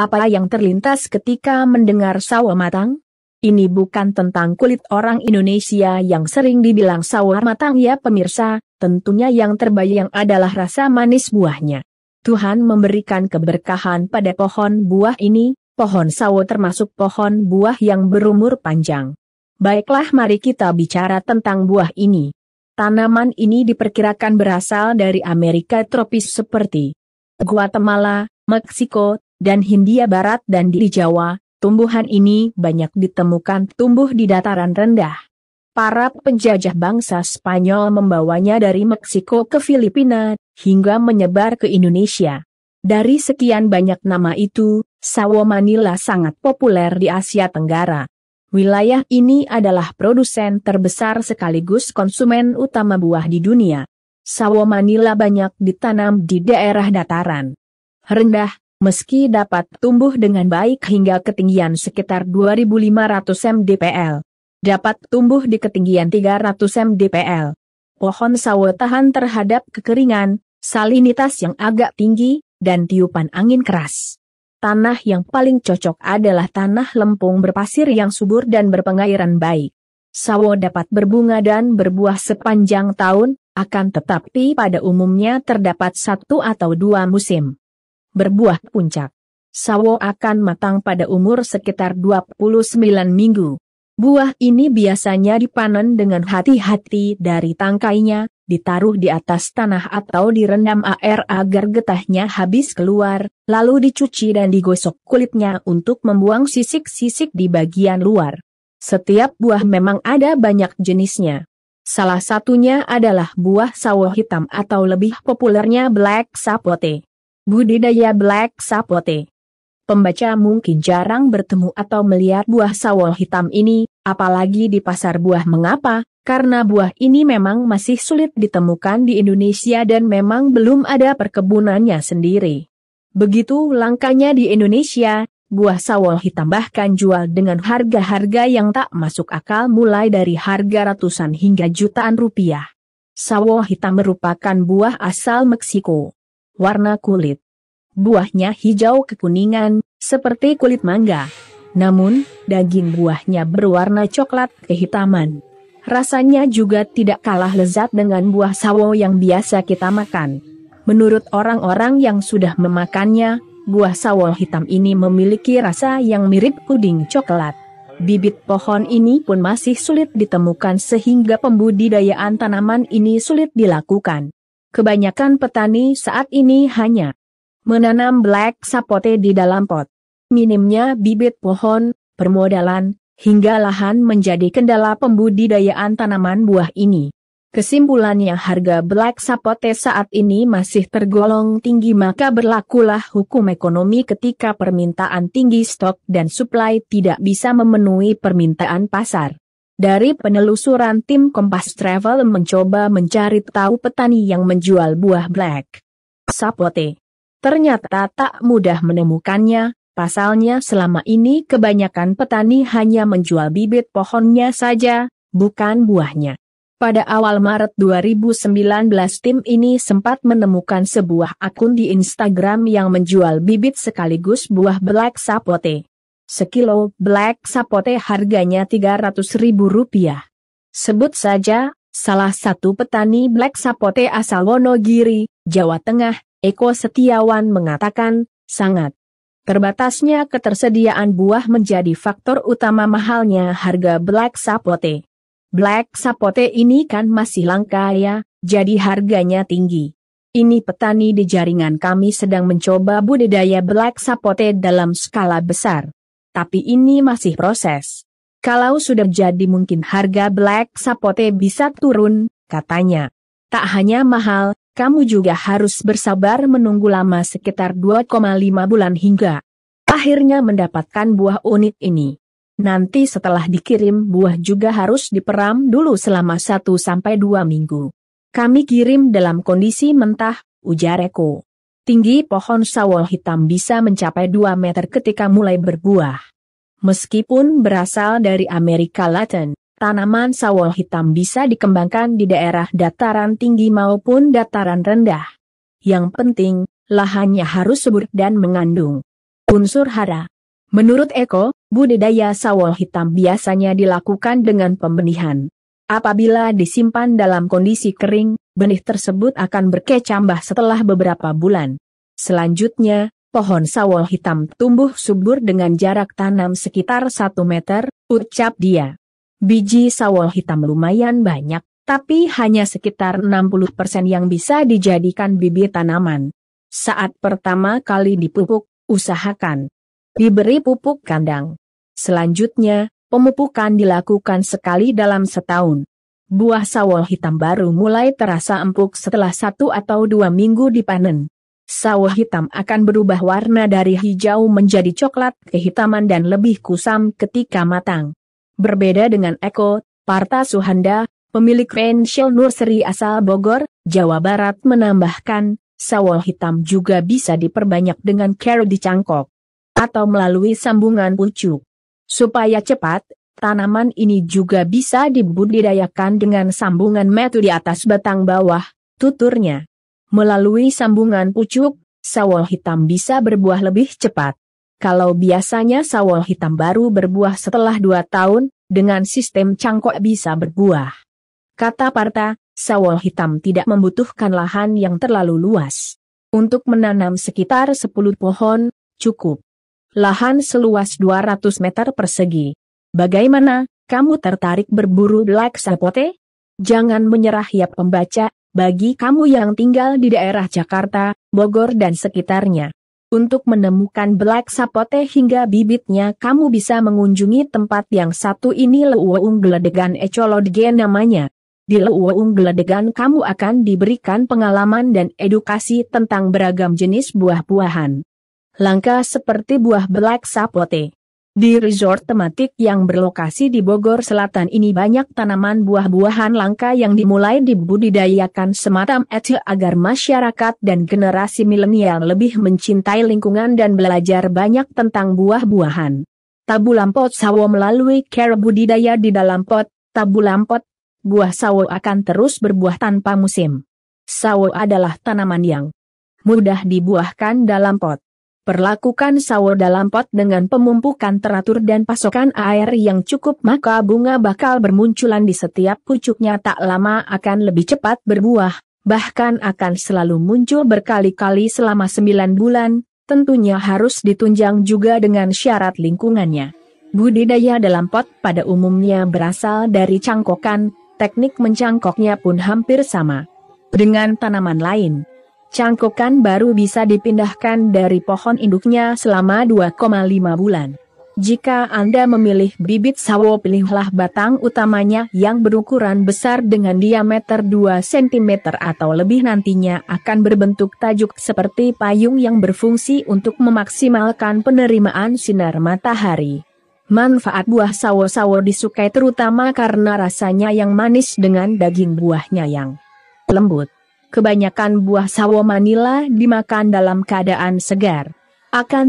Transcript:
Apa yang terlintas ketika mendengar sawo matang? Ini bukan tentang kulit orang Indonesia yang sering dibilang sawo matang ya pemirsa, tentunya yang terbayang adalah rasa manis buahnya. Tuhan memberikan keberkahan pada pohon buah ini, pohon sawo termasuk pohon buah yang berumur panjang. Baiklah, mari kita bicara tentang buah ini. Tanaman ini diperkirakan berasal dari Amerika tropis seperti Guatemala, Meksiko, dan Hindia Barat, dan di Jawa. Tumbuhan ini banyak ditemukan tumbuh di dataran rendah. Para penjajah bangsa Spanyol membawanya dari Meksiko ke Filipina, hingga menyebar ke Indonesia. Dari sekian banyak nama itu, sawo Manila sangat populer di Asia Tenggara. Wilayah ini adalah produsen terbesar sekaligus konsumen utama buah di dunia. Sawo Manila banyak ditanam di daerah dataran rendah, meski dapat tumbuh dengan baik hingga ketinggian sekitar 2.500 mdpl. Dapat tumbuh di ketinggian 300 mdpl. Pohon sawo tahan terhadap kekeringan, salinitas yang agak tinggi, dan tiupan angin keras. Tanah yang paling cocok adalah tanah lempung berpasir yang subur dan berpengairan baik. Sawo dapat berbunga dan berbuah sepanjang tahun, akan tetapi pada umumnya terdapat 1 atau 2 musim berbuah puncak. Sawo akan matang pada umur sekitar 29 minggu. Buah ini biasanya dipanen dengan hati-hati dari tangkainya, ditaruh di atas tanah atau direndam air agar getahnya habis keluar, lalu dicuci dan digosok kulitnya untuk membuang sisik-sisik di bagian luar. Setiap buah memang ada banyak jenisnya. Salah satunya adalah buah sawo hitam atau lebih populernya black sapote. Budidaya black sapote. Pembaca mungkin jarang bertemu atau melihat buah sawo hitam ini, apalagi di pasar buah. Mengapa? Karena buah ini memang masih sulit ditemukan di Indonesia dan memang belum ada perkebunannya sendiri. Begitu langkanya di Indonesia, buah sawo hitam bahkan jual dengan harga-harga yang tak masuk akal, mulai dari harga ratusan hingga jutaan rupiah. Sawo hitam merupakan buah asal Meksiko. Warna kulit buahnya hijau kekuningan, seperti kulit mangga. Namun, daging buahnya berwarna coklat kehitaman. Rasanya juga tidak kalah lezat dengan buah sawo yang biasa kita makan. Menurut orang-orang yang sudah memakannya, buah sawo hitam ini memiliki rasa yang mirip puding coklat. Bibit pohon ini pun masih sulit ditemukan sehingga pembudidayaan tanaman ini sulit dilakukan. Kebanyakan petani saat ini hanya menanam black sapote di dalam pot. Minimnya bibit pohon, permodalan, hingga lahan menjadi kendala pembudidayaan tanaman buah ini. Kesimpulannya, harga black sapote saat ini masih tergolong tinggi, maka berlakulah hukum ekonomi ketika permintaan tinggi, stok dan suplai tidak bisa memenuhi permintaan pasar. Dari penelusuran tim Kompas Travel mencoba mencari tahu petani yang menjual buah black sapote. Ternyata tak mudah menemukannya, pasalnya selama ini kebanyakan petani hanya menjual bibit pohonnya saja, bukan buahnya. Pada awal Maret 2019 tim ini sempat menemukan sebuah akun di Instagram yang menjual bibit sekaligus buah black sapote. Sekilo black sapote harganya Rp300.000. Sebut saja, salah satu petani black sapote asal Wonogiri, Jawa Tengah, Eko Setiawan mengatakan, sangat terbatasnya ketersediaan buah menjadi faktor utama mahalnya harga black sapote. Black sapote ini kan masih langka ya, jadi harganya tinggi. Ini petani di jaringan kami sedang mencoba budidaya black sapote dalam skala besar. Tapi ini masih proses. Kalau sudah jadi mungkin harga black sapote bisa turun, katanya. Tak hanya mahal, kamu juga harus bersabar menunggu lama sekitar 2,5 bulan hingga akhirnya mendapatkan buah unik ini. Nanti setelah dikirim buah juga harus diperam dulu selama 1-2 minggu. Kami kirim dalam kondisi mentah, ujar Eko. Tinggi pohon sawo hitam bisa mencapai 2 meter ketika mulai berbuah. Meskipun berasal dari Amerika Latin, tanaman sawo hitam bisa dikembangkan di daerah dataran tinggi maupun dataran rendah. Yang penting, lahannya harus subur dan mengandung Unsur hara. Menurut Eko, budidaya sawo hitam biasanya dilakukan dengan pembenihan. Apabila disimpan dalam kondisi kering, benih tersebut akan berkecambah setelah beberapa bulan. Selanjutnya, pohon sawo hitam tumbuh subur dengan jarak tanam sekitar 1 meter, ucap dia. Biji sawo hitam lumayan banyak, tapi hanya sekitar 60% yang bisa dijadikan bibit tanaman. Saat pertama kali dipupuk, usahakan diberi pupuk kandang. Selanjutnya, pemupukan dilakukan sekali dalam setahun. Buah sawo hitam baru mulai terasa empuk setelah 1 atau 2 minggu dipanen. Sawo hitam akan berubah warna dari hijau menjadi coklat kehitaman dan lebih kusam ketika matang. Berbeda dengan Eko, Parta Suhanda, pemilik pensil nursery asal Bogor, Jawa Barat menambahkan, sawo hitam juga bisa diperbanyak dengan care di cangkok atau melalui sambungan pucuk. Supaya cepat, tanaman ini juga bisa dibudidayakan dengan sambungan metu di atas batang bawah, tuturnya. Melalui sambungan pucuk, sawo hitam bisa berbuah lebih cepat. Kalau biasanya sawo hitam baru berbuah setelah 2 tahun, dengan sistem cangkok bisa berbuah. Kata Parta, sawo hitam tidak membutuhkan lahan yang terlalu luas. Untuk menanam sekitar 10 pohon, cukup. Lahan seluas 200 meter persegi. Bagaimana, kamu tertarik berburu black sapote? Jangan menyerah ya pembaca, bagi kamu yang tinggal di daerah Jakarta, Bogor dan sekitarnya. Untuk menemukan black sapote hingga bibitnya kamu bisa mengunjungi tempat yang satu ini, Leuweung Geledegan Ecolodge namanya. Di Leuweung Geledegan kamu akan diberikan pengalaman dan edukasi tentang beragam jenis buah-buahan langka seperti buah black sapote. Di resort tematik yang berlokasi di Bogor Selatan ini banyak tanaman buah-buahan langka yang dimulai dibudidayakan semata-mata agar masyarakat dan generasi milenial lebih mencintai lingkungan dan belajar banyak tentang buah-buahan. Tabulam pot sawo melalui care budidaya di dalam pot, tabulam pot, buah sawo akan terus berbuah tanpa musim. Sawo adalah tanaman yang mudah dibuahkan dalam pot. Perlakukan sawo dalam pot dengan pemumpukan teratur dan pasokan air yang cukup, maka bunga bakal bermunculan di setiap pucuknya, tak lama akan lebih cepat berbuah, bahkan akan selalu muncul berkali-kali selama 9 bulan, tentunya harus ditunjang juga dengan syarat lingkungannya. Budidaya dalam pot pada umumnya berasal dari cangkokan, teknik mencangkoknya pun hampir sama dengan tanaman lain. Cangkokan baru bisa dipindahkan dari pohon induknya selama 2,5 bulan. Jika Anda memilih bibit sawo, pilihlah batang utamanya yang berukuran besar dengan diameter 2 cm atau lebih, nantinya akan berbentuk tajuk seperti payung yang berfungsi untuk memaksimalkan penerimaan sinar matahari. Manfaat buah sawo-sawo disukai terutama karena rasanya yang manis dengan daging buahnya yang lembut. Kebanyakan buah sawo Manila dimakan dalam keadaan segar. Akan